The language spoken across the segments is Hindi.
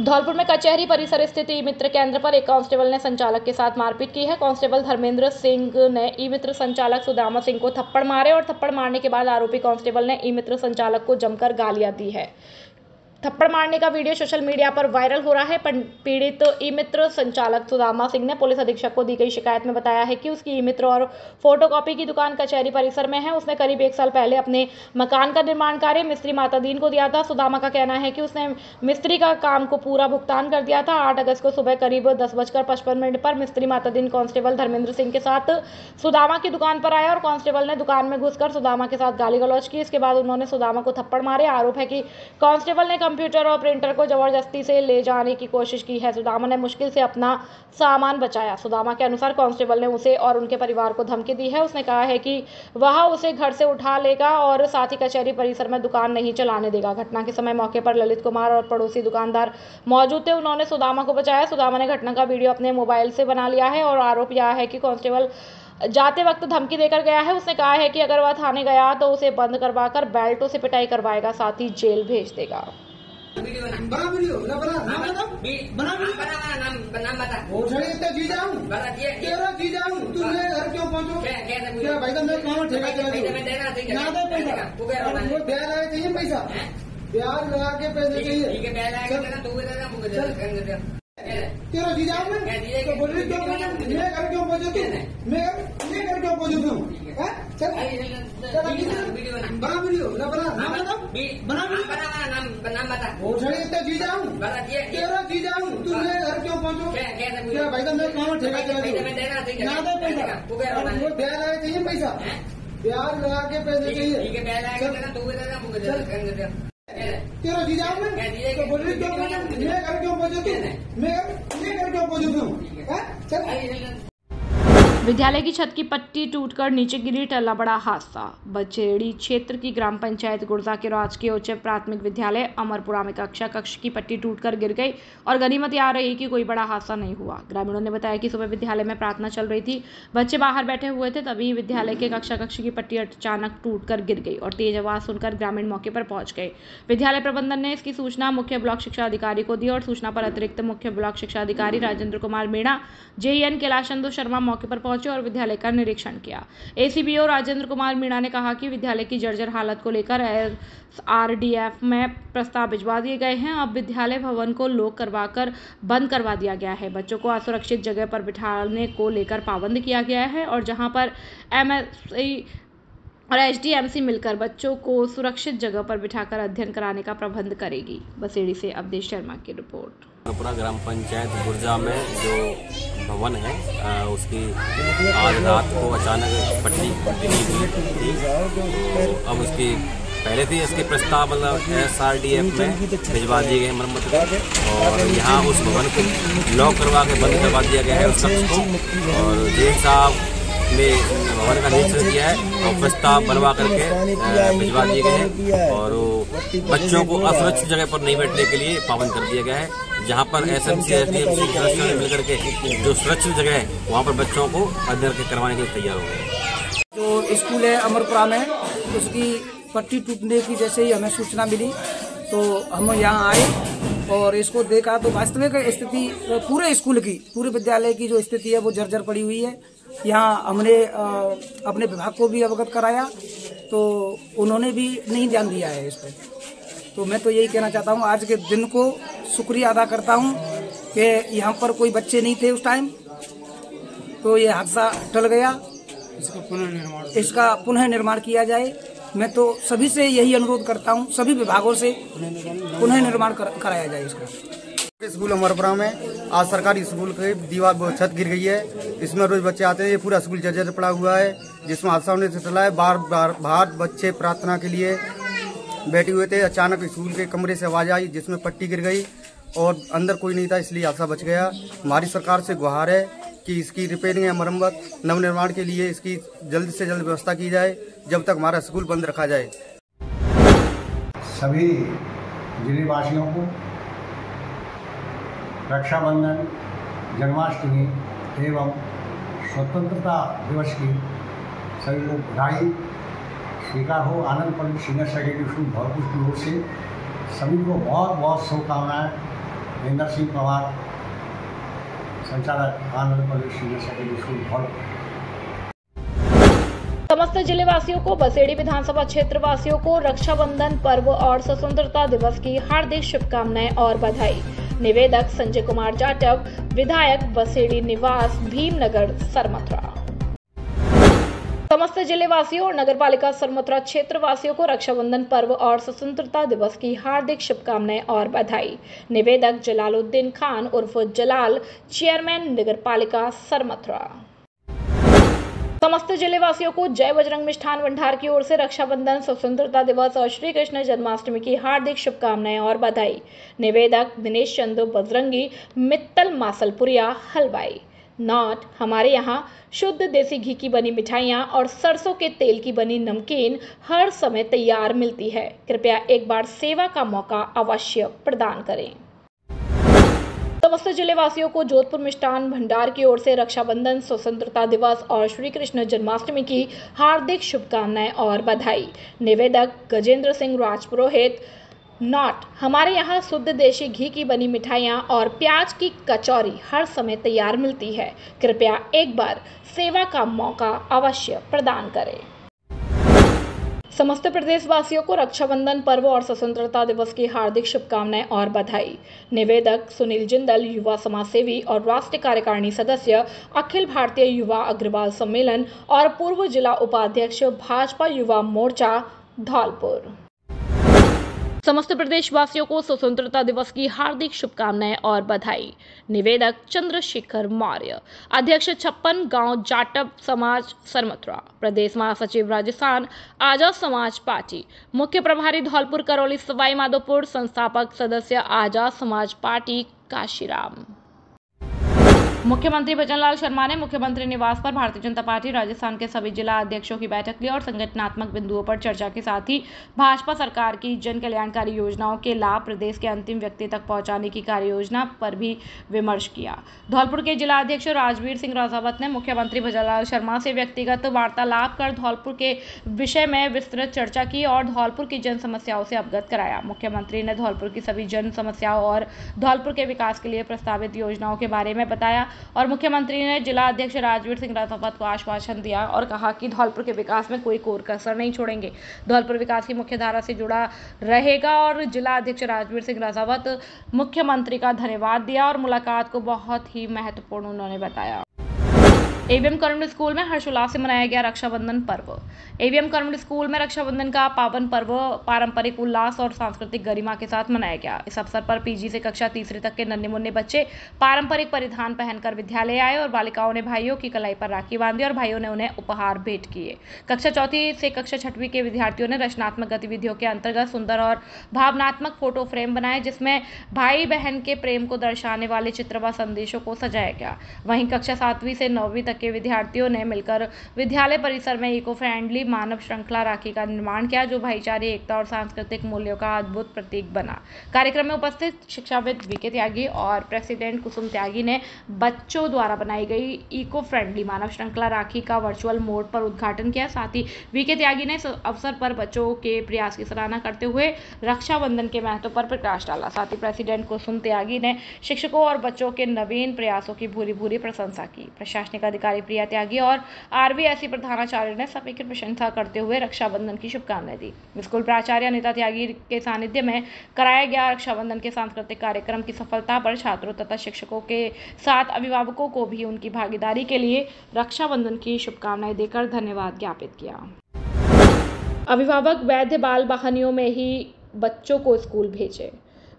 धौलपुर में कचहरी परिसर स्थित ई मित्र केंद्र पर एक कांस्टेबल ने संचालक के साथ मारपीट की है। कांस्टेबल धर्मेंद्र सिंह ने ई मित्र संचालक सुदामा सिंह को थप्पड़ मारे और थप्पड़ मारने के बाद आरोपी कांस्टेबल ने ई मित्र संचालक को जमकर गालियां दी है। थप्पड़ मारने का वीडियो सोशल मीडिया पर वायरल हो रहा है। पीड़ित ई मित्र संचालक सुदामा सिंह ने पुलिस अधीक्षक को दी गई शिकायत में बताया है कि उसकी ई मित्र और फोटोकॉपी की दुकान कचहरी परिसर में है। उसने करीब 1 साल पहले अपने मकान का निर्माण कार्य मिस्त्री माता दीन को दिया था। सुदामा का कहना है कि उसने मिस्त्री का काम को पूरा भुगतान कर दिया था। 8 अगस्त को सुबह करीब 10:55 पर मिस्त्री माता दीन कांस्टेबल धर्मेंद्र सिंह के साथ सुदामा की दुकान पर आया और कांस्टेबल ने दुकान में घुसकर सुदामा के साथ गाली गलौज की। इसके बाद उन्होंने सुदामा को थप्पड़ मारे। आरोप है कि कांस्टेबल ने कंप्यूटर और प्रिंटर को जबरदस्ती से ले जाने की कोशिश की है। सुदामा ने मुश्किल से अपना सामान बचाया। सुदामा के अनुसार कांस्टेबल ने उसे और उनके परिवार को धमकी दी है। उसने कहा है कि वह उसे घर से उठा लेगा और साथ ही कचहरी परिसर में दुकान नहीं चलाने देगा। घटना के समय मौके पर ललित कुमार और पड़ोसी दुकानदार मौजूद थे। उन्होंने सुदामा को बचाया। सुदामा ने घटना का वीडियो अपने मोबाइल से बना लिया है और आरोप यह है कि कांस्टेबल जाते वक्त धमकी देकर गया है। उसने कहा है कि अगर वह थाने गया तो उसे बंद करवाकर बेल्टों से पिटाई करवाएगा, साथ ही जेल भेज देगा। बना वीडियो ना बना नाम बता वो इतना जी जाऊं तेरा जी जाऊं तू मेरे घर क्यों पहुंचो क्या भाई मैं कौन ठेका ना दे पैसा वो दे रहा है चाहिए पैसा ब्याज लगा के पैसे चाहिए तेरा जी जाऊं मैं तो बोल रही क्यों मेरे घर क्यों पहुंचो तू मेरे घर क्यों पहुंचो तू बना वीडियो ना बना नाम बता वो इतना जी जाऊं तेरा जी जाऊं तू मेरे घर क्यों पहुंचो क्या भाई मैं कौन ठेका ना दे पैसा वो दे रहा है चाहिए पैसा ब्याज लगा के पैसे चाहिए तेरा जी जाऊं मैं तो बोल रही क्यों मेरे घर क्यों पहुंचो तू मेरे घर क्यों पहुंचो तू विद्यालय की छत की पट्टी टूटकर नीचे गिरी, टला बड़ा हादसा। बचेड़ी क्षेत्र की ग्राम पंचायत गुर्जा के राजकीय उच्च प्राथमिक विद्यालय अमरपुरा में कक्ष की पट्टी टूटकर गिर गई और गनीमत आ रही कि कोई बड़ा हादसा नहीं हुआ। ग्रामीणों ने बताया कि सुबह विद्यालय में प्रार्थना चल रही थी, बच्चे बाहर बैठे हुए थे, तभी विद्यालय के कक्ष की पट्टी अचानक टूटकर गिर गई और तेज आवाज सुनकर ग्रामीण मौके पर पहुंच गए। विद्यालय प्रबंधन ने इसकी सूचना मुख्य ब्लॉक शिक्षा अधिकारी को दी और सूचना पर अतिरिक्त मुख्य ब्लॉक शिक्षा अधिकारी राजेंद्र कुमार मीणा, JEN कैलाश चंदू शर्मा मौके पर पहुंचे और विद्यालय का निरीक्षण किया। ACBO राजेंद्र कुमार मीणा ने कहा कि विद्यालय की जर्जर हालत को लेकर RDF में प्रस्ताव भिजवा दिए गए हैं। अब विद्यालय भवन को लॉक करवाकर बंद करवा दिया गया है। बच्चों को असुरक्षित जगह पर बिठाने को लेकर पाबंद किया गया है और जहां पर MSI और HDMC मिलकर बच्चों को सुरक्षित जगह पर बिठाकर अध्ययन कराने का प्रबंध करेगी। बसेड़ी से अवधेश शर्मा की रिपोर्ट। पूरा ग्राम पंचायत गुर्जा में जो भवन है उसकी आज रात को अचानक पट्टी थी, तो अब उसकी पहले थी इसके प्रस्ताव मतलब SRDF में भिजवा दिए गए मरम्मत को और यहाँ उस भवन को लॉक करवा के बंद करवा दिया गया है उस कक्ष को और JEN साहब ने भवन का निरीक्षण किया है और प्रस्ताव बनवा करके भिजवा दिए गए हैं और बच्चों को असुरक्षित जगह पर नहीं बैठने के लिए पाबंद कर दिया गया है। जहाँ पर SMC SDMC मिलकर के जो सुरक्षित जगह है वहाँ पर बच्चों को अध्ययन करवाने के लिए तैयार हो गए। जो स्कूल है अमरपुरा में उसकी पट्टी टूटने की जैसे ही हमें सूचना मिली तो हम यहाँ आए और इसको देखा तो वास्तविक स्थिति पूरे स्कूल की, पूरे विद्यालय की जो स्थिति है वो जर्जर पड़ी हुई है। यहाँ हमने अपने विभाग को भी अवगत कराया तो उन्होंने भी नहीं ध्यान दिया है इस पर। तो मैं तो यही कहना चाहता हूँ, आज के दिन को शुक्रिया अदा करता हूँ कि यहाँ पर कोई बच्चे नहीं थे उस टाइम, तो ये हादसा टल गया। इसका पुनः निर्माण किया जाए। मैं तो सभी से यही अनुरोध करता हूँ, सभी विभागों से पुनः निर्माण कराया जाए इसका। स्कूल अमरपुरा में आज सरकारी स्कूल की दीवार छत गिर गई है। इसमें रोज बच्चे आते हैं, ये पूरा स्कूल जर्जर पड़ा हुआ है जिसमें हादसा होने से चला है। बाहर बच्चे प्रार्थना के लिए बैठे हुए थे, अचानक स्कूल के कमरे से आवाज आई जिसमें पट्टी गिर गई और अंदर कोई नहीं था, इसलिए हादसा बच गया। हमारी सरकार से गुहार है कि इसकी रिपेयरिंग या मरम्मत नवनिर्माण के लिए इसकी जल्द से जल्द व्यवस्था की जाए जब तक हमारा स्कूल बंद रखा जाए। सभी जिले वासियों को रक्षाबंधन, जन्माष्टमी एवं स्वतंत्रता दिवस की सभी को बधाई स्वीकार हो। Anand public senior secondary school Dholpur की ओर से सभी को बहुत बहुत शुभकामनाएं। महेंद्र सिंह पवार, संचालक Anand public senior secondary school Dholpur. समस्त जिले वासियों को, बसेड़ी विधानसभा क्षेत्र वासियों को रक्षाबंधन पर्व और स्वतंत्रता दिवस की हार्दिक शुभकामनाएं और बधाई। निवेदक संजय कुमार जाटव, विधायक, बसेड़ी निवास, भीमनगर, सरमथुरा। समस्त जिले वासियों और नगरपालिका सरमथुरा क्षेत्र वासियों को रक्षाबंधन पर्व और स्वतंत्रता दिवस की हार्दिक शुभकामनाएं और बधाई। निवेदक जलालुद्दीन खान उर्फ जलाल, चेयरमैन नगरपालिका सरमथुरा। समस्त जिले वासियों को जय बजरंग मिष्ठान भंडार की ओर से रक्षाबंधन, स्वतंत्रता दिवस और श्री कृष्ण जन्माष्टमी की हार्दिक शुभकामनाएं और बधाई। निवेदक दिनेश चंद्र बजरंगी, मित्तल मासलपुरिया, हलवाई। नॉट हमारे यहाँ शुद्ध देसी घी की बनी मिठाइयाँ और सरसों के तेल की बनी नमकीन हर समय तैयार मिलती है। कृपया एक बार सेवा का मौका अवश्य प्रदान करें। समस्त जिले वासियों को जोधपुर मिष्ठान भंडार की ओर से रक्षाबंधन, स्वतंत्रता दिवस और श्री कृष्ण जन्माष्टमी की हार्दिक शुभकामनाएं और बधाई। निवेदक गजेंद्र सिंह राजपुरोहित। नॉट हमारे यहाँ शुद्ध देशी घी की बनी मिठाइयाँ और प्याज की कचौरी हर समय तैयार मिलती है। कृपया एक बार सेवा का मौका अवश्य प्रदान करें। समस्त प्रदेशवासियों को रक्षाबंधन पर्व और स्वतंत्रता दिवस की हार्दिक शुभकामनाएं और बधाई। निवेदक सुनील जिंदल, युवा समाज सेवी और राष्ट्रीय कार्यकारिणी सदस्य, अखिल भारतीय युवा अग्रवाल सम्मेलन और पूर्व जिला उपाध्यक्ष, भाजपा युवा मोर्चा, धौलपुर। समस्त प्रदेशवासियों को स्वतंत्रता दिवस की हार्दिक शुभकामनाएं और बधाई। निवेदक चंद्रशेखर मौर्य, अध्यक्ष 56 गांव जाटव समाज, सरमथुरा। प्रदेश महासचिव राजस्थान आजाद समाज पार्टी, मुख्य प्रभारी धौलपुर, करौली, सवाई माधोपुर। संस्थापक सदस्य आजाद समाज पार्टी, काशीराम। मुख्यमंत्री भजनलाल शर्मा ने मुख्यमंत्री निवास पर भारतीय जनता पार्टी राजस्थान के सभी जिला अध्यक्षों की बैठक ली और संगठनात्मक बिंदुओं पर चर्चा के साथ ही भाजपा सरकार की जन कल्याणकारी योजनाओं के लाभ प्रदेश के अंतिम व्यक्ति तक पहुंचाने की कार्य योजना पर भी विमर्श किया। धौलपुर के जिला अध्यक्ष राजवीर सिंह राजावत ने मुख्यमंत्री भजनलाल शर्मा से व्यक्तिगत वार्तालाप कर धौलपुर के विषय में विस्तृत चर्चा की और धौलपुर की जन समस्याओं से अवगत कराया। मुख्यमंत्री ने धौलपुर की सभी जन समस्याओं और धौलपुर के विकास के लिए प्रस्तावित योजनाओं के बारे में बताया और मुख्यमंत्री ने जिला अध्यक्ष राजवीर सिंह राजावत को आश्वासन दिया और कहा कि धौलपुर के विकास में कोई कोर कसर नहीं छोड़ेंगे। धौलपुर विकास की मुख्य धारा से जुड़ा रहेगा और जिला अध्यक्ष राजवीर सिंह राजावत मुख्यमंत्री का धन्यवाद दिया और मुलाकात को बहुत ही महत्वपूर्ण उन्होंने बताया। एवीएम कॉन्वेंट स्कूल में हर्षोल्लास से मनाया गया रक्षाबंधन पर्व। एवीएम कॉन्वेंट स्कूल में रक्षाबंधन का पावन पर्व पारंपरिक उल्लास और सांस्कृतिक गरिमा के साथ मनाया गया। इस अवसर पर पीजी से कक्षा तीसरी तक के नन्हे मुन्ने बच्चे पारंपरिक परिधान पहनकर विद्यालय आए और बालिकाओं ने भाइयों की कलाई पर राखी बांधी और भाइयों ने उन्हें उपहार भेंट किए। कक्षा चौथी से कक्षा छठवीं के विद्यार्थियों ने रचनात्मक गतिविधियों के अंतर्गत सुंदर और भावनात्मक फोटो फ्रेम बनाए जिसमें भाई बहन के प्रेम को दर्शाने वाले चित्र व संदेशों को सजाया गया। वहीं कक्षा 7वीं से 9वीं के विद्यार्थियों ने मिलकर विद्यालय परिसर में इको फ्रेंडली मानव श्रृंखला राखी का निर्माण किया जो भाईचारे, एकता और सांस्कृतिक मूल्यों का अद्भुत प्रतीक बना। कार्यक्रम में उपस्थित शिक्षाविद वीके त्यागी और प्रेसिडेंट कुसुम त्यागी ने बच्चों द्वारा बनाई गई इको फ्रेंडली मानव श्रृंखला राखी का वर्चुअल मोड पर उद्घाटन किया। साथ ही वीके त्यागी ने इस अवसर पर बच्चों के प्रयास की सराहना करते हुए रक्षाबंधन के महत्व पर प्रकाश डाला। साथ ही प्रेसिडेंट कुसुम त्यागी ने शिक्षकों और बच्चों के नवीन प्रयासों की भूरी प्रशंसा की। प्रशासनिक अधिकारी प्रिया त्यागी और आरवीएससी प्रधानाचार्य ने सभी की प्रशंसा करते हुए रक्षाबंधन की शुभकामनाएं दी। स्कूल प्राचार्य अनिता त्यागी के सानिध्य में कराया गया रक्षाबंधन के सांस्कृतिक कार्यक्रम की सफलता पर छात्रों तथा शिक्षकों के साथ अभिभावकों को भी उनकी भागीदारी के लिए रक्षाबंधन की शुभकामनाएं देकर धन्यवाद ज्ञापित किया। अभिभावक वैध बाल वाहनियों में ही बच्चों को स्कूल भेजे।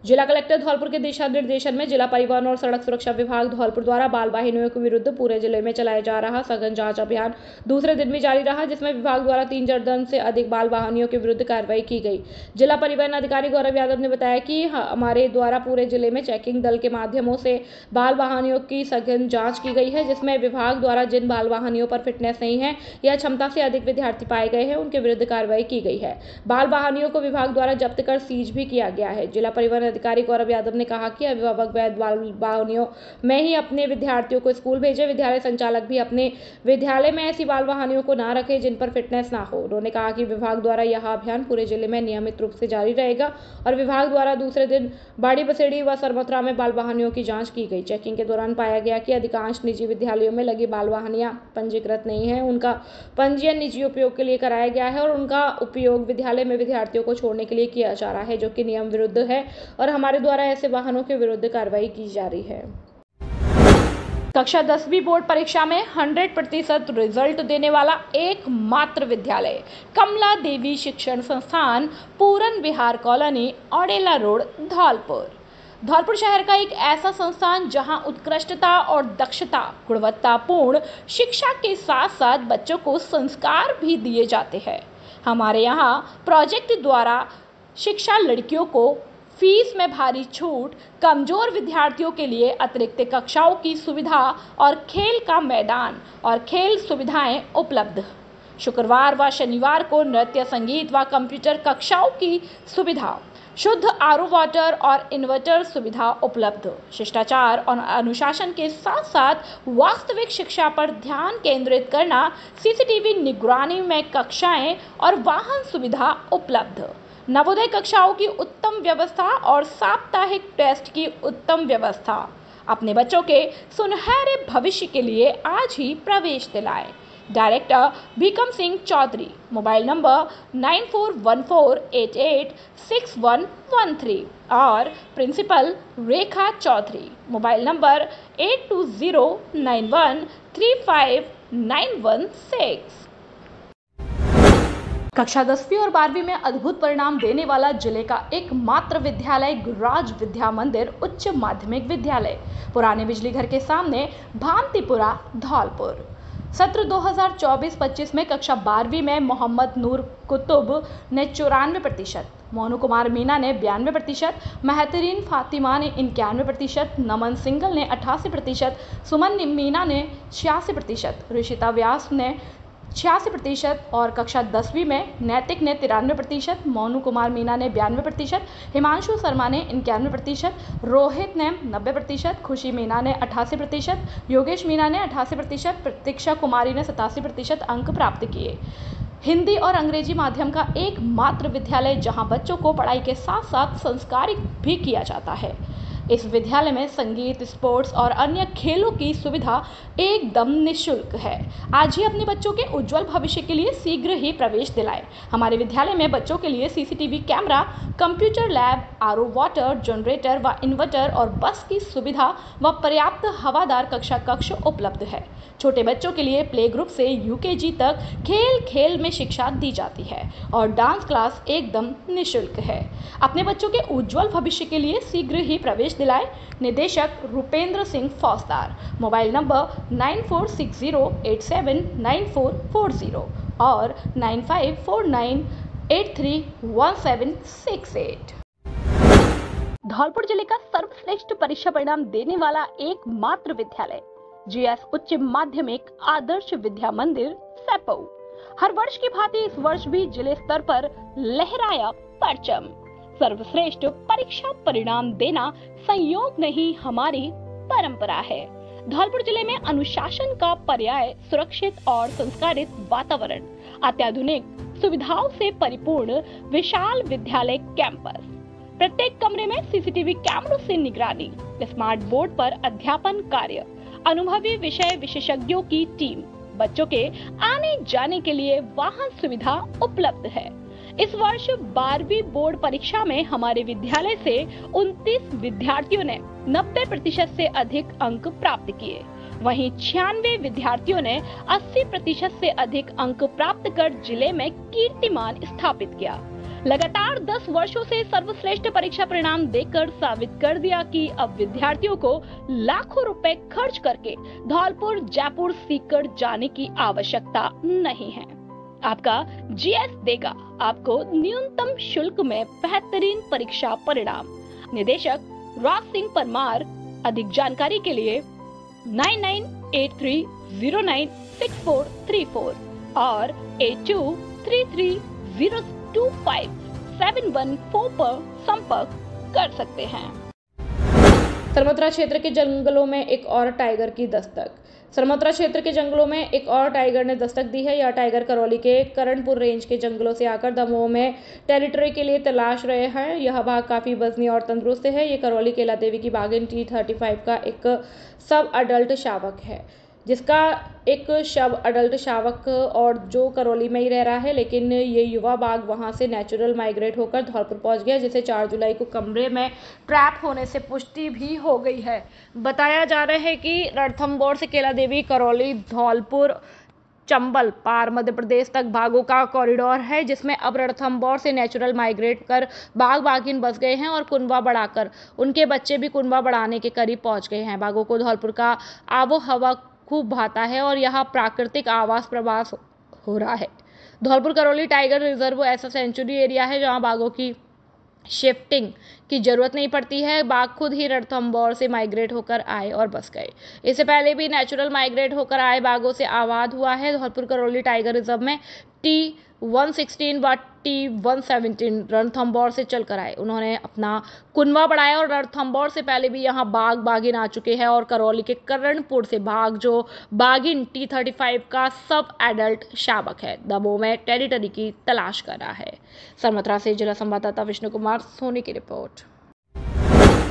जिला कलेक्टर धौलपुर के दिशा निर्देशन में जिला परिवहन और सड़क सुरक्षा विभाग धौलपुर द्वारा बाल वाहनों के विरुद्ध पूरे जिले में चलाया जा रहा सघन जांच अभियान दूसरे दिन भी जारी रहा जिसमें विभाग द्वारा 3 दर्जन से अधिक बाल वाहनों के विरुद्ध कार्रवाई की गई। जिला परिवहन अधिकारी गौरव यादव ने बताया कि हमारे द्वारा पूरे जिले में चेकिंग दल के माध्यमों से बाल वाहनों की सघन जाँच की गई है जिसमें विभाग द्वारा जिन बाल वाहनों पर फिटनेस नहीं है या क्षमता से अधिक विद्यार्थी पाए गए हैं उनके विरुद्ध कार्रवाई की गई है। बाल वाहनों को विभाग द्वारा जब्त कर सीज भी किया गया है। जिला परिवहन अधिकारी गौरव यादव ने कहा कि अभिभावक वैध बाल वाहनियों में ही अपने विद्यार्थियों को स्कूल भेजे। विद्यालय संचालक भी अपने विद्यालय में ऐसी बाल वाहनियों को ना रखे जिन पर फिटनेस ना हो। उन्होंने कहा कि विभाग द्वारा यह अभियान पूरे जिले में नियमित रूप से जारी रहेगा और विभाग द्वारा दूसरे दिन बाड़ी बसेड़ी व सरमथुरा में बाल वाहनियों की जांच की गई। चेकिंग के दौरान पाया गया कि अधिकांश निजी विद्यालयों में लगी बाल वाहनियां पंजीकृत नहीं है। उनका पंजीयन निजी उपयोग के लिए कराया गया है और उनका उपयोग विद्यालय में विद्यार्थियों को छोड़ने के लिए किया जा रहा है, जो कि नियम विरुद्ध है और हमारे द्वारा ऐसे वाहनों के विरुद्ध कार्रवाई की जा रही है। कक्षा 10वीं बोर्ड परीक्षा में 100% रिजल्ट देने वाला एकमात्र विद्यालय कमला देवी शिक्षण संस्थान, पूरन विहार कॉलोनी, औडेला रोड, धौलपुर। धौलपुर शहर का एक ऐसा संस्थान जहां उत्कृष्टता और दक्षता, गुणवत्तापूर्ण शिक्षा के साथ साथ बच्चों को संस्कार भी दिए जाते हैं। हमारे यहाँ प्रोजेक्ट द्वारा शिक्षा, लड़कियों को फीस में भारी छूट, कमजोर विद्यार्थियों के लिए अतिरिक्त कक्षाओं की सुविधा और खेल का मैदान और खेल सुविधाएं उपलब्ध। शुक्रवार व शनिवार को नृत्य, संगीत व कंप्यूटर कक्षाओं की सुविधा, शुद्ध आरओ वाटर और इन्वर्टर सुविधा उपलब्ध। शिष्टाचार और अनुशासन के साथ साथ वास्तविक शिक्षा पर ध्यान केंद्रित करना, सीसीटीवी निगरानी में कक्षाएं और वाहन सुविधा उपलब्ध। नवोदय कक्षाओं की उत्तम व्यवस्था और साप्ताहिक टेस्ट की उत्तम व्यवस्था। अपने बच्चों के सुनहरे भविष्य के लिए आज ही प्रवेश दिलाएं। Director Bhikam Singh Chaudhary, mobile number 9414886113 और principal Rekha Chaudhary, mobile number 8209135916। कक्षा 10वीं और 12वीं में अद्भुत परिणाम देने वाला जिले का एकमात्र विद्यालय गुरुराज विद्या मंदिर उच्च माध्यमिक विद्यालय, पुराने बिजली घर के सामने, भांतिपुरा, धौलपुर। सत्र 2024-25 में कक्षा 12वीं में मोहम्मद नूर कुतुब ने 94%, मोनू कुमार मीना ने 92%, महतरीन फातिमा ने 91%, नमन सिंगल ने 88%, सुमन मीना ने 86%, ऋषिता व्यास ने 86% और कक्षा 10वीं में नैतिक ने 93%, मोनू कुमार मीना ने 92%, हिमांशु शर्मा ने 91%, रोहित ने 90%, खुशी मीना ने 88%, योगेश मीना ने 88%, प्रतीक्षा कुमारी ने 87% अंक प्राप्त किए। हिंदी और अंग्रेजी माध्यम का एकमात्र विद्यालय जहां बच्चों को पढ़ाई के साथ साथ संस्कारित भी किया जाता है। इस विद्यालय में संगीत, स्पोर्ट्स और अन्य खेलों की सुविधा एकदम निःशुल्क है। आज ही अपने बच्चों के उज्जवल भविष्य के लिए शीघ्र ही प्रवेश दिलाएं। हमारे विद्यालय में बच्चों के लिए CCTV camera, computer lab, RO water, generator व इन्वर्टर और बस की सुविधा व पर्याप्त हवादार कक्ष उपलब्ध है। छोटे बच्चों के लिए प्ले ग्रुप से यूकेजी तक खेल में शिक्षा दी जाती है और डांस क्लास एकदम निःशुल्क है। अपने बच्चों के उज्जवल भविष्य के लिए शीघ्र ही प्रवेश दिलाए। निदेशक रुपेंद्र सिंह फौजदार, मोबाइल नंबर 9460879440 और 9549831768। धौलपुर जिले का सर्वश्रेष्ठ परीक्षा परिणाम देने वाला एकमात्र विद्यालय जीएस उच्च माध्यमिक आदर्श विद्या मंदिर, सेपऊ। हर वर्ष की भांति इस वर्ष भी जिले स्तर पर लहराया परचम। सर्वश्रेष्ठ परीक्षा परिणाम देना संयोग नहीं, हमारी परंपरा है। धौलपुर जिले में अनुशासन का पर्याय सुरक्षित और संस्कारित वातावरण, अत्याधुनिक सुविधाओं से परिपूर्ण विशाल विद्यालय कैंपस, प्रत्येक कमरे में सीसीटीवी कैमरों से निगरानी, स्मार्ट बोर्ड पर अध्यापन कार्य, अनुभवी विषय विशेषज्ञों की टीम, बच्चों के आने जाने के लिए वाहन सुविधा उपलब्ध है। इस वर्ष 12वीं बोर्ड परीक्षा में हमारे विद्यालय से 29 विद्यार्थियों ने 90% से अधिक अंक प्राप्त किए। वहीं 96 विद्यार्थियों ने 80% से अधिक अंक प्राप्त कर जिले में कीर्तिमान स्थापित किया। लगातार 10 वर्षों से सर्वश्रेष्ठ परीक्षा परिणाम देकर साबित कर दिया कि अब विद्यार्थियों को लाखों रुपए खर्च करके धौलपुर, जयपुर सीकर जाने की आवश्यकता नहीं है। आपका जीएस देगा आपको न्यूनतम शुल्क में बेहतरीन परीक्षा परिणाम। निदेशक राज सिंह परमार। अधिक जानकारी के लिए 9983096434 और 8233025714 पर संपर्क कर सकते हैं। सरमथुरा क्षेत्र के जंगलों में एक और टाइगर की दस्तक। सरमथुरा क्षेत्र के जंगलों में एक और टाइगर ने दस्तक दी है। यह टाइगर करौली के करणपुर रेंज के जंगलों से आकर दमोह में टेरिटरी के लिए तलाश रहे हैं। यह बाघ काफी वजनी और तंदुरुस्त है। ये करौली केला देवी की बाघिन T35 का एक सब अडल्ट शावक है, जिसका एक शव अडल्ट शावक और जो करौली में ही रह रहा है, लेकिन ये युवा बाघ वहां से नेचुरल माइग्रेट होकर धौलपुर पहुंच गया, जिसे 4 जुलाई को कमरे में ट्रैप होने से पुष्टि भी हो गई है। बताया जा रहा है कि रणथंभौर से केला देवी, करौली, धौलपुर, चंबल पार मध्य प्रदेश तक बाघों का कॉरिडोर है, जिसमें अब रणथंभौर से नेचुरल माइग्रेट कर बाघ बाघिन बस गए हैं और कुनबा बढ़ाकर उनके बच्चे भी कुनबा बढ़ाने के करीब पहुंच गए हैं। बाघों को धौलपुर का आबो हवा खूब भाता है और यहाँ प्राकृतिक आवास प्रवास हो रहा है। धौलपुर करौली टाइगर रिजर्व ऐसा सेंचुरी एरिया है जहाँ बाघों की शिफ्टिंग की जरूरत नहीं पड़ती है। बाघ खुद ही रणथंभौर से माइग्रेट होकर आए और बस गए। इससे पहले भी नेचुरल माइग्रेट होकर आए बाघों से आबाद हुआ है। धौलपुर करौली टाइगर रिजर्व में T116 व T117 रणथंभौर से चलकर आए। उन्होंने अपना कुनबा बढ़ाया और रणथंभौर से पहले भी यहाँ बाघ बाघिन आ चुके हैं और करौली के करणपुर से बाघ जो बाघिन T35 का सब एडल्ट शावक है, दमोह में टेरिटरी की तलाश कर रहा है। सरमथुरा से जिला संवाददाता विष्णु कुमार सोनी की रिपोर्ट।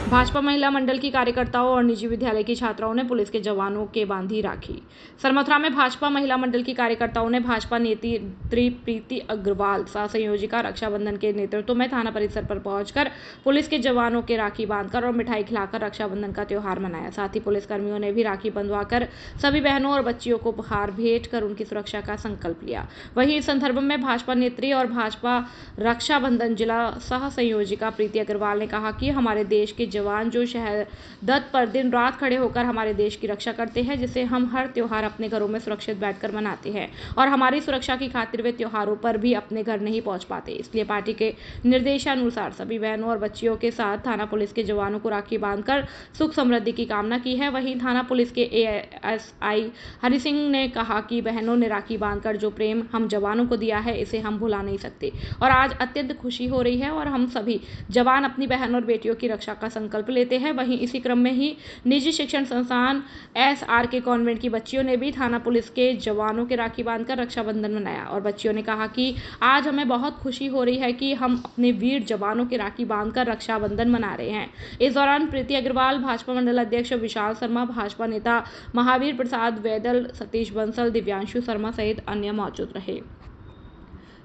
भाजपा महिला मंडल की कार्यकर्ताओं और निजी विद्यालय की छात्राओं ने पुलिस के जवानों के बांधी राखी। सरमथुरा में भाजपा महिला मंडल की कार्यकर्ताओं ने भाजपा नेत्री प्रीति अग्रवाल सह संयोजिका रक्षाबंधन के नेतृत्व में थाना परिसर पर पहुंचकर पुलिस के जवानों के राखी बांधकर और मिठाई खिलाकर रक्षाबंधन का त्योहार मनाया। साथ ही पुलिसकर्मियों ने भी राखी बंधवाकर सभी बहनों और बच्चियों को उपहार भेंट कर उनकी सुरक्षा का संकल्प लिया। वहीं इस संदर्भ में भाजपा नेत्री और भाजपा रक्षाबंधन जिला सह संयोजिका प्रीति अग्रवाल ने कहा कि हमारे देश के जवान जो शहादत पर दिन रात खड़े होकर हमारे देश की रक्षा करते हैं, जिसे हम हर त्योहार अपने घरों में सुरक्षित बैठकर मनाते हैं और हमारी सुरक्षा की खातिर वे त्योहारों पर भी अपने घर नहीं पहुंच पाते। इसलिए पार्टी के निर्देशानुसार सभी बहनों और बच्चियों के साथ थाना पुलिस के जवानों को राखी बांधकर सुख समृद्धि की कामना की है। वहीं थाना पुलिस के ASI हरि सिंह ने कहा कि बहनों ने राखी बांधकर जो प्रेम हम जवानों को दिया है, इसे हम भुला नहीं सकते और आज अत्यंत खुशी हो रही है और हम सभी जवान अपनी बहनों और बेटियों की रक्षा का संकल्प लेते हैं। वहीं इसी क्रम में ही निजी शिक्षण संस्थान SRK कॉन्वेंट की बच्चियों ने भी थाना पुलिस के जवानों के राखी बांधकर रक्षाबंधन मनाया और बच्चियों ने कहा कि आज हमें बहुत खुशी हो रही है कि हम अपने वीर जवानों के राखी बांधकर रक्षाबंधन मना रहे हैं। इस दौरान प्रीति अग्रवाल, भाजपा मंडल अध्यक्ष विशाल शर्मा, भाजपा नेता महावीर प्रसाद वैदल, सतीश बंसल, दिव्यांशु शर्मा सहित अन्य मौजूद रहे।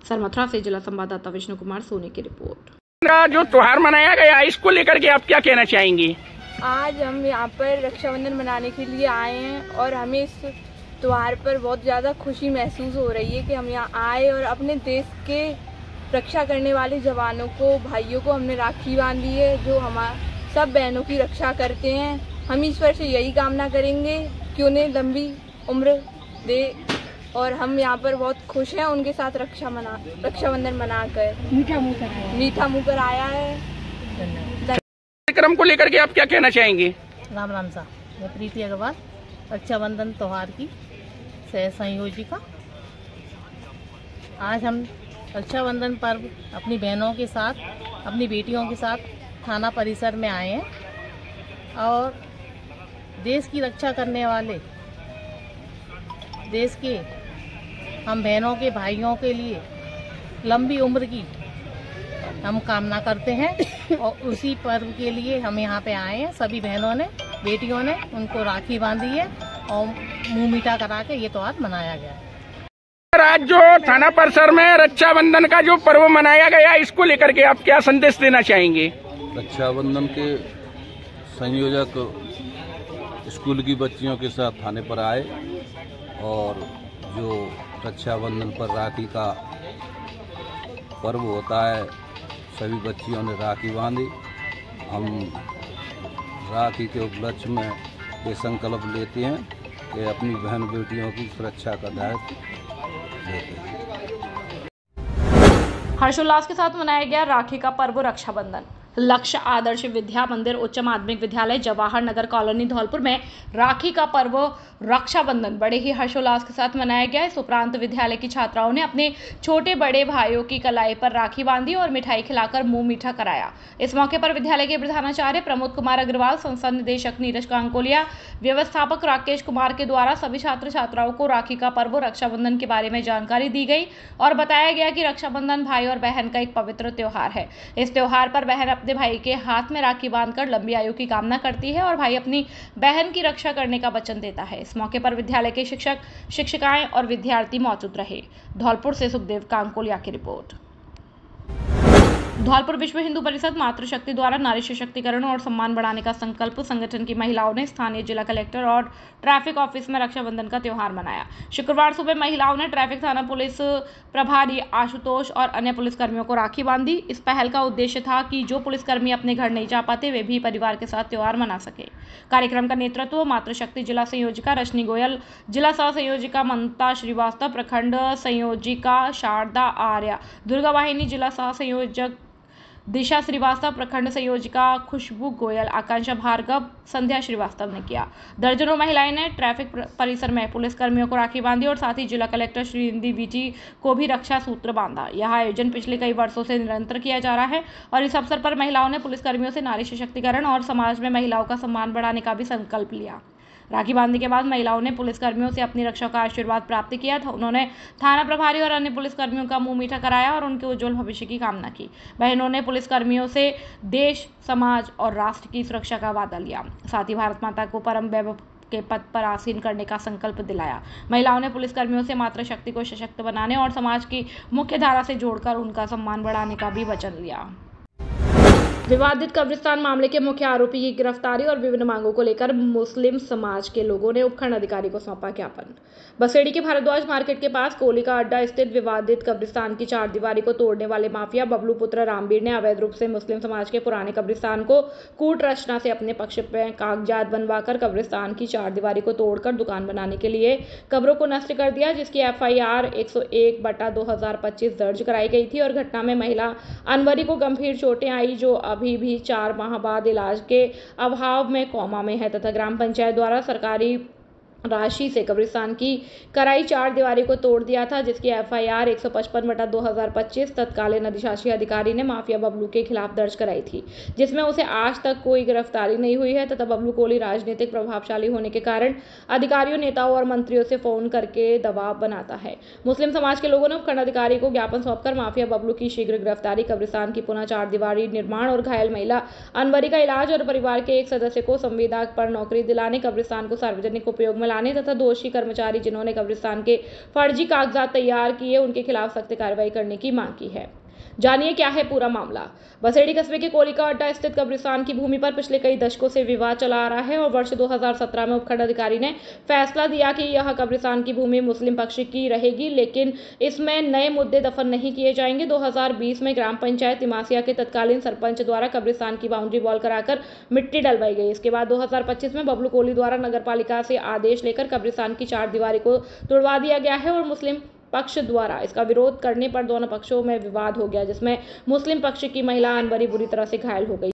सरमथुरा से जिला संवाददाता विष्णु कुमार सोनी की रिपोर्ट। जो त्योहार मनाया गया इसको लेकर के आप क्या कहना चाहेंगे? आज हम यहाँ पर रक्षाबंधन मनाने के लिए आए हैं और हमें इस त्योहार पर बहुत ज़्यादा खुशी महसूस हो रही है कि हम यहाँ आए और अपने देश के रक्षा करने वाले जवानों को, भाइयों को हमने राखी बांधी है, जो हमारे सब बहनों की रक्षा करते हैं। हम ईश्वर से यही कामना करेंगे कि उन्हें लंबी उम्र दे और हम यहाँ पर बहुत खुश हैं उनके साथ रक्षाबंधन मनाकर। मीठा मुँह कर आया है। कार्यक्रम को लेकर के आप क्या कहना चाहेंगे? राम राम सा, मैं प्रीति अग्रवाल, रक्षाबंधन त्योहार की सह संयोजिका। आज हम रक्षाबंधन पर्व अपनी बहनों के साथ, अपनी बेटियों के साथ थाना परिसर में आए हैं और देश की रक्षा करने वाले, देश के हम बहनों के भाइयों के लिए लंबी उम्र की हम कामना करते हैं और उसी पर्व के लिए हम यहाँ पे आए हैं। सभी बहनों ने, बेटियों ने उनको राखी बांधी है और मुंह मीठा करा के ये त्योहार मनाया गया है। आज जो थाना परिसर में रक्षाबंधन का जो पर्व मनाया गया, इसको लेकर के आप क्या संदेश देना चाहेंगे? रक्षाबंधन के संयोजक स्कूल की बच्चियों के साथ थाने पर आए और जो रक्षाबंधन पर राखी का पर्व होता है, सभी बच्चियों ने राखी बांधी। हम राखी के उपलक्ष्य में ये संकल्प लेते हैं कि अपनी बहन बेटियों की सुरक्षा का दायित्व लेते हैं। हर्षोल्लास के साथ मनाया गया राखी का पर्व रक्षाबंधन। लक्ष्य आदर्श विद्या मंदिर उच्च माध्यमिक विद्यालय जवाहर नगर कॉलोनी धौलपुर में राखी का पर्व रक्षाबंधन बड़े ही हर्षोल्लास के साथ मनाया गया। इस उपरांत विद्यालय की छात्राओं ने अपने छोटे बड़े भाइयों की कलाई पर राखी बांधी और मिठाई खिलाकर मुंह मीठा कराया। इस मौके पर विद्यालय के प्रधानाचार्य प्रमोद कुमार अग्रवाल, संस्था निदेशक नीरज कांकोलिया, व्यवस्थापक राकेश कुमार के द्वारा सभी छात्र छात्राओं को राखी का पर्व रक्षाबंधन के बारे में जानकारी दी गई और बताया गया कि रक्षाबंधन भाई और बहन का एक पवित्र त्योहार है। इस त्योहार पर बहन अपने भाई के हाथ में राखी बांधकर लंबी आयु की कामना करती है और भाई अपनी बहन की रक्षा करने का वचन देता है। इस मौके पर विद्यालय के शिक्षक, शिक्षिकाएं और विद्यार्थी मौजूद रहे। धौलपुर से सुखदेव कांकोलिया की रिपोर्ट। धौलपुर विश्व हिंदू परिषद मातृशक्ति द्वारा नारी सशक्तिकरण और सम्मान बढ़ाने का संकल्प संगठन की महिलाओं ने स्थानीय जिला कलेक्टर और ट्रैफिक ऑफिस में रक्षाबंधन का त्योहार मनाया। शुक्रवार सुबह महिलाओं ने ट्रैफिक थाना पुलिस प्रभारी आशुतोष और अन्य पुलिसकर्मियों को राखी बांधी। इस पहल का उद्देश्य था कि जो पुलिसकर्मी अपने घर नहीं जा पाते वे भी परिवार के साथ त्योहार मना सके। कार्यक्रम का नेतृत्व मातृशक्ति जिला संयोजिका रश्मि गोयल, जिला सह संयोजिका ममता श्रीवास्तव, प्रखंड संयोजिका शारदा आर्या, दुर्गा वाहिनी जिला सह संयोजक दिशा श्रीवास्तव, प्रखंड संयोजिका खुशबू गोयल, आकांक्षा भार्गव, संध्या श्रीवास्तव ने किया। दर्जनों महिलाएं ने ट्रैफिक परिसर में पुलिसकर्मियों को राखी बांधी और साथ ही जिला कलेक्टर श्रीनिधि वीटी को भी रक्षा सूत्र बांधा। यह आयोजन पिछले कई वर्षों से निरंतर किया जा रहा है और इस अवसर पर महिलाओं ने पुलिसकर्मियों से नारी सशक्तिकरण और समाज में महिलाओं का सम्मान बढ़ाने का भी संकल्प लिया। राखी बांधने के बाद महिलाओं ने पुलिसकर्मियों से अपनी रक्षा का आशीर्वाद प्राप्त किया था। उन्होंने थाना प्रभारी और अन्य पुलिसकर्मियों का मुंह मीठा कराया और उनके उज्जवल भविष्य की कामना की। बहनों ने पुलिसकर्मियों से देश, समाज और राष्ट्र की सुरक्षा का वादा लिया। साथ ही भारत माता को परम वैभव के पद पर आसीन करने का संकल्प दिलाया। महिलाओं ने पुलिसकर्मियों से मातृशक्ति को सशक्त बनाने और समाज की मुख्य धारा से जोड़कर उनका सम्मान बढ़ाने का भी वचन लिया। विवादित कब्रिस्तान मामले के मुख्य आरोपी की गिरफ्तारी और विभिन्न मांगों को लेकर मुस्लिम समाज के लोगों ने उपखंड अधिकारी को सौंपा ज्ञापन। बसेड़ी के भारद्वाज मार्केट के पास कोली का अड्डा स्थित विवादित कब्रिस्तान की चारदीवारी को तोड़ने वाले माफिया बबलू पुत्र रामवीर ने अवैध रूप से मुस्लिम समाज के पुराने कब्रिस्तान को कूट रचना से अपने पक्ष में कागजात बनवाकर कब्रिस्तान की चारदीवारी को तोड़कर दुकान बनाने के लिए कब्रों को नष्ट कर दिया, जिसकी FIR 101/2025 दर्ज कराई गई थी और घटना में महिला अनवरी को गंभीर चोटें आई, जो अभी भी 4 माह बाद इलाज के अभाव में कोमा में है तथा ग्राम पंचायत द्वारा सरकारी राशि से कब्रिस्तान की कराई चारदीवारी को तोड़ दिया था, जिसकी FIR 155/2025 तत्कालीन अधिशासी अधिकारी ने माफिया बबलू के खिलाफ दर्ज कराई थी, जिसमें उसे आज तक कोई गिरफ्तारी नहीं हुई है तथा बबलू कोली राजनीतिक प्रभावशाली होने के कारण अधिकारियों, नेताओं और मंत्रियों से फोन करके दबाव बनाता है। मुस्लिम समाज के लोगों ने उपखंड अधिकारी को ज्ञापन सौंपकर माफिया बबलू की शीघ्र गिरफ्तारी, कब्रिस्तान की पुनः चारदीवारी निर्माण और घायल महिला अनवरी का इलाज और परिवार के एक सदस्य को संविदा पर नौकरी दिलाने, कब्रिस्तान को सार्वजनिक उपयोग में लाने तथा दोषी कर्मचारी जिन्होंने कब्रिस्तान के फर्जी कागजात तैयार किए उनके खिलाफ सख्त कार्रवाई करने की मांग की है। जानिए क्या है पूरा मामला। बसेड़ी कस्बे के कोली का अड्डा स्थित कब्रिस्तान की भूमि पर पिछले कई दशकों से विवाद चला आ रहा है और वर्ष 2017 में उपखंड अधिकारी ने फैसला दिया कि यह कब्रिस्तान की भूमि मुस्लिम पक्ष की रहेगी, लेकिन इसमें नए मुद्दे दफन नहीं किए जाएंगे। 2020 में ग्राम पंचायत तिमासिया के तत्कालीन सरपंच द्वारा कब्रिस्तान की बाउंड्री वॉल कराकर मिट्टी डलवाई गई। इसके बाद 2025 में बबलू कोली द्वारा नगर पालिका से आदेश लेकर कब्रिस्तान की चारदीवारी को तुड़वा दिया गया है और मुस्लिम पक्ष द्वारा इसका विरोध करने पर दोनों पक्षों में विवाद हो गया, जिसमें मुस्लिम पक्ष की महिला अनवरी बुरी तरह से घायल हो गई।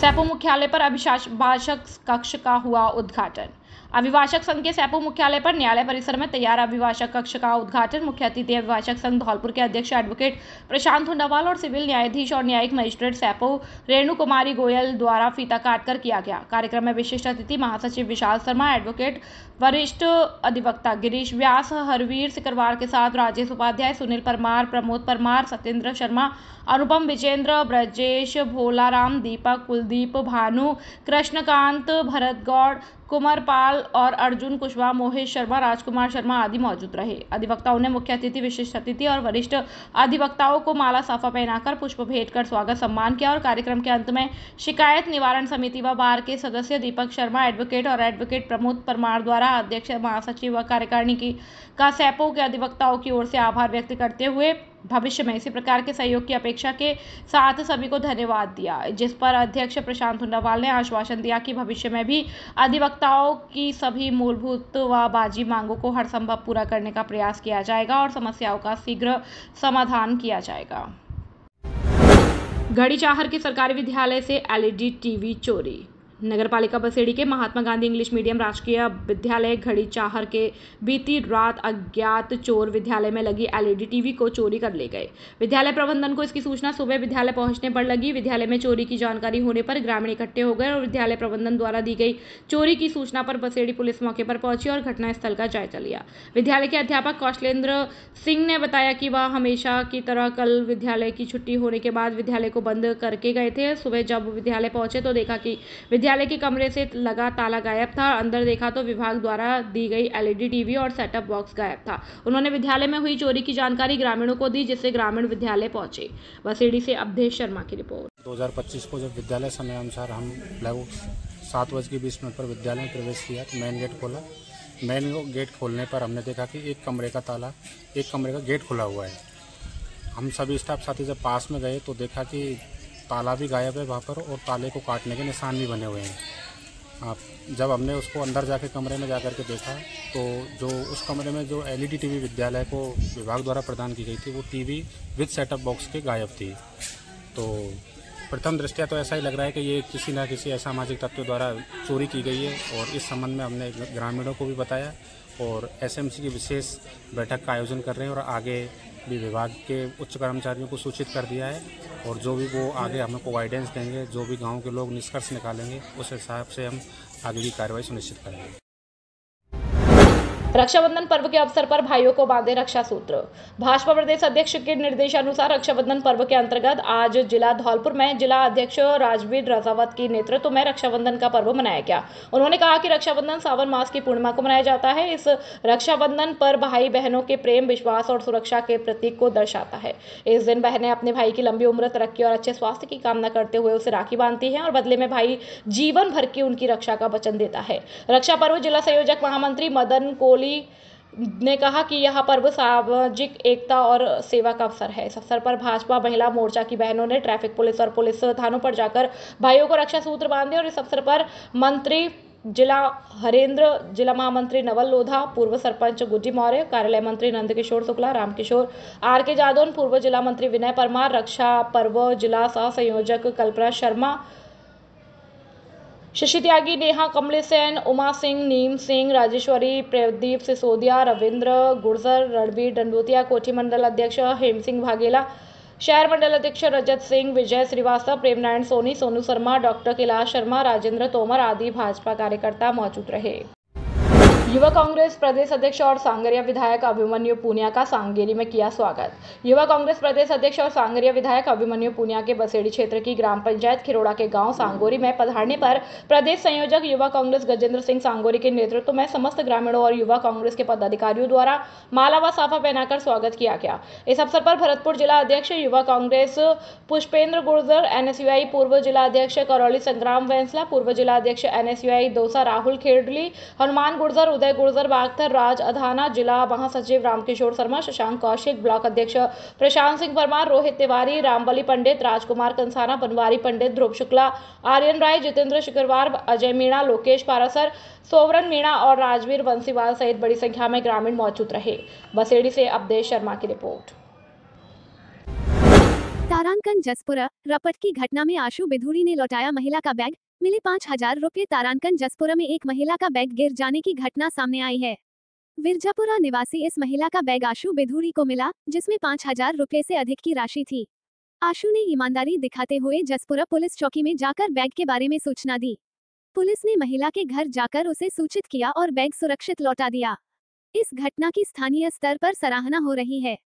सैपो मुख्यालय पर अभिभाषक कक्ष का हुआ उद्घाटन। अभिभाषक संघ के सैपो मुख्यालय पर न्यायालय परिसर में तैयार अभिभाषक कक्ष का उद्घाटन मुख्य अतिथि अभिभाषक संघ धौलपुर के अध्यक्ष एडवोकेट प्रशांत हुंडावाल और सिविल न्यायाधीश और न्यायिक मजिस्ट्रेट सैपो रेणु कुमारी गोयल द्वारा फीता काटकर किया गया। कार्यक्रम में विशिष्ट अतिथि महासचिव विशाल शर्मा, एडवोकेट वरिष्ठ अधिवक्ता गिरीश व्यास, हरवीर सिकरवार के साथ राजेश उपाध्याय, सुनील परमार, प्रमोद परमार, सत्येंद्र शर्मा, अनुपम विजेंद्र, ब्रजेश भोलाराम, दीपक, कुलदीप, भानु, कृष्णकांत, भरत गौड़, कुमार पाल और अर्जुन कुशवाहा, मोहेश शर्मा, राजकुमार शर्मा आदि मौजूद रहे। अधिवक्ताओं ने मुख्य अतिथि, विशिष्ट अतिथि और वरिष्ठ अधिवक्ताओं को माला साफा पहनाकर पुष्प भेंट कर स्वागत सम्मान किया और कार्यक्रम के अंत में शिकायत निवारण समिति व बार के सदस्य दीपक शर्मा एडवोकेट और एडवोकेट प्रमोद परमार द्वारा अध्यक्ष, महासचिव व कार्यकारिणी का सैपो के अधिवक्ताओं की ओर से आभार व्यक्त करते हुए भविष्य में इसी प्रकार के सहयोग की अपेक्षा के साथ सभी को धन्यवाद दिया, जिस पर अध्यक्ष प्रशांत हुंडावाल ने आश्वासन दिया कि भविष्य में भी अधिवक्ताओं की सभी मूलभूत व बाजी मांगों को हर संभव पूरा करने का प्रयास किया जाएगा और समस्याओं का शीघ्र समाधान किया जाएगा। घड़ी चाहर के सरकारी विद्यालय से एलईडी टीवी चोरी। नगरपालिका बसेड़ी के महात्मा गांधी इंग्लिश मीडियम राजकीय विद्यालय घड़ी चाहर के बीती रात अज्ञात चोर विद्यालय में लगी एलईडी टीवी को चोरी कर ले गए। विद्यालय प्रबंधन को इसकी सूचना सुबह विद्यालय पहुंचने पर लगी। विद्यालय में चोरी की जानकारी होने पर ग्रामीण इकट्ठे हो गए और विद्यालय प्रबंधन द्वारा दी गई चोरी की सूचना पर बसेड़ी पुलिस मौके पर पहुंची और घटनास्थल का जायजा लिया। विद्यालय के अध्यापक कौशलेंद्र सिंह ने बताया कि वह हमेशा की तरह कल विद्यालय की छुट्टी होने के बाद विद्यालय को बंद करके गए थे। सुबह जब विद्यालय पहुंचे तो देखा कि विद्यालय के कमरे से लगा ताला गायब था। अंदर देखा तो विभाग द्वारा दी गई एलईडी टीवी और सेटअप बॉक्स गायब था। उन्होंने विद्यालय में हुई चोरी की जानकारी ग्रामीणों को दी, जिससे ग्रामीण विद्यालय पहुंचे। बसेड़ी से अवधेश शर्मा की रिपोर्ट। 2025 को जब विद्यालय समय अनुसार हम लगभग 7:20 पर विद्यालय में प्रवेश किया तो मेन गेट खोला। मेन गेट खोलने पर हमने देखा कि एक कमरे का गेट खुला हुआ है। हम सभी स्टाफ साथी जब पास में गए तो देखा कि ताला भी गायब है वहाँ पर और ताले को काटने के निशान भी बने हुए हैं। जब हमने उसको अंदर जाके कमरे में जाकर के देखा तो जो उस कमरे में जो एलईडी टीवी विद्यालय को विभाग द्वारा प्रदान की गई थी वो टीवी विद सेटअप बॉक्स के गायब थी। तो प्रथम दृष्टया तो ऐसा ही लग रहा है कि ये किसी न किसी असामाजिक तत्व द्वारा चोरी की गई है और इस संबंध में हमने ग्रामीणों को भी बताया और एसएमसी की विशेष बैठक का आयोजन कर रहे हैं और आगे भी विभाग के उच्च कर्मचारियों को सूचित कर दिया है और जो भी वो आगे हमको गाइडेंस देंगे, जो भी गांव के लोग निष्कर्ष निकालेंगे उस हिसाब से हम आगे की कार्रवाई सुनिश्चित करेंगे। रक्षाबंधन पर्व के अवसर पर भाइयों को बांधे रक्षा सूत्र। भाजपा प्रदेश अध्यक्ष के निर्देशानुसार रक्षाबंधन पर्व के अंतर्गत आज जिला धौलपुर में जिला अध्यक्ष राजवीर रजावत की नेतृत्व में रक्षाबंधन का पर्व मनाया गया। उन्होंने कहा कि रक्षाबंधन सावन मास की पूर्णिमा को मनाया जाता है। इस रक्षाबंधन पर भाई बहनों के प्रेम, विश्वास और सुरक्षा के प्रतीक को दर्शाता है। इस दिन बहनें अपने भाई की लंबी उम्र, तरक्की और अच्छे स्वास्थ्य की कामना करते हुए उसे राखी बांधती हैं और बदले में भाई जीवन भर की उनकी रक्षा का वचन देता है। रक्षा पर्व जिला संयोजक महामंत्री मदन कोली ने कहा कि यह पर्व सामाजिक एकता और सेवा का अवसर है। इस अवसर पर भाजपा महिला मोर्चा की बहनों ने ट्रैफिक पुलिस और पुलिस थानों पर जाकर भाइयों को रक्षा सूत्र बांधे और इस अवसर पर मंत्री जिला हरेंद्र, जिला महामंत्री नवल लोधा, पूर्व सरपंच गुड्डी मौर्य, कार्यालय मंत्री नंदकिशोर शुक्ला, रामकिशोर आर के जादौन, पूर्व जिला मंत्री विनय परमार, रक्षा पर्व जिला सह संयोजक कल्पना शर्मा, शशि त्यागी, नेहा कमलेसेन, उमा सिंह, नीम सिंह, राजेश्वरी, प्रदीप सिसोदिया, रविंद्र गुर्जर, रणबीर डंडोतिया, कोठी मंडल अध्यक्ष हेम सिंह भागेला, शहर मंडल अध्यक्ष रजत सिंह, विजय श्रीवास्तव, प्रेम नारायण सोनी, सोनू शर्मा, डॉक्टर कैलाश शर्मा, राजेंद्र तोमर आदि भाजपा कार्यकर्ता मौजूद रहे। युवा कांग्रेस प्रदेश अध्यक्ष और सांगरिया विधायक अभिमन्यु पूनिया का सांगेरी में किया स्वागत। युवा कांग्रेस प्रदेश अध्यक्ष और सांगरिया विधायक अभिमन्यु पूनिया के बसेड़ी क्षेत्र की ग्राम पंचायत खिरोड़ा के गांव सांगोरी में पधारने पर प्रदेश संयोजक युवा कांग्रेस गजेंद्र सिंह सांगोरी के नेतृत्व में समस्त ग्रामीणों और युवा कांग्रेस के पदाधिकारियों द्वारा माला व साफा पहनाकर स्वागत किया गया। इस अवसर पर भरतपुर जिला अध्यक्ष युवा कांग्रेस पुष्पेंद्र गुर्जर, एनएसयूआई पूर्व जिला अध्यक्ष करौली संग्राम वेंसला, पूर्व जिला अध्यक्ष एनएसयूआई दौसा राहुल खेड़ली, हनुमान गुर्जर, उदय गुर्जर, बागथर, राज अधाना, जिला महासचिव रामकिशोर शर्मा, शशांक कौशिक, ब्लॉक अध्यक्ष प्रशांत सिंह परमार, रोहित तिवारी, रामबली पंडित, राजकुमार कंसाना, बनवारी पंडित, ध्रुव शुक्ला, आर्यन राय, जितेंद्र शिकरवार, अजय मीणा, लोकेश पारासर, सोवरन मीणा और राजवीर बंसीवाल सहित बड़ी संख्या में ग्रामीण मौजूद रहे। बसेड़ी से अवधेश शर्मा की रिपोर्ट। तारांकन जसपुरा रपट की घटना में आशु बिधूड़ी ने लौटाया महिला का बैग, मिले 5,000 रुपये। तारांकन जसपुरा में एक महिला का बैग गिर जाने की घटना सामने आई है। विरजापुरा निवासी इस महिला का बैग आशु बिधूड़ी को मिला, जिसमें 5,000 रुपये से अधिक की राशि थी। आशु ने ईमानदारी दिखाते हुए जसपुरा पुलिस चौकी में जाकर बैग के बारे में सूचना दी। पुलिस ने महिला के घर जाकर उसे सूचित किया और बैग सुरक्षित लौटा दिया। इस घटना की स्थानीय स्तर पर सराहना हो रही है।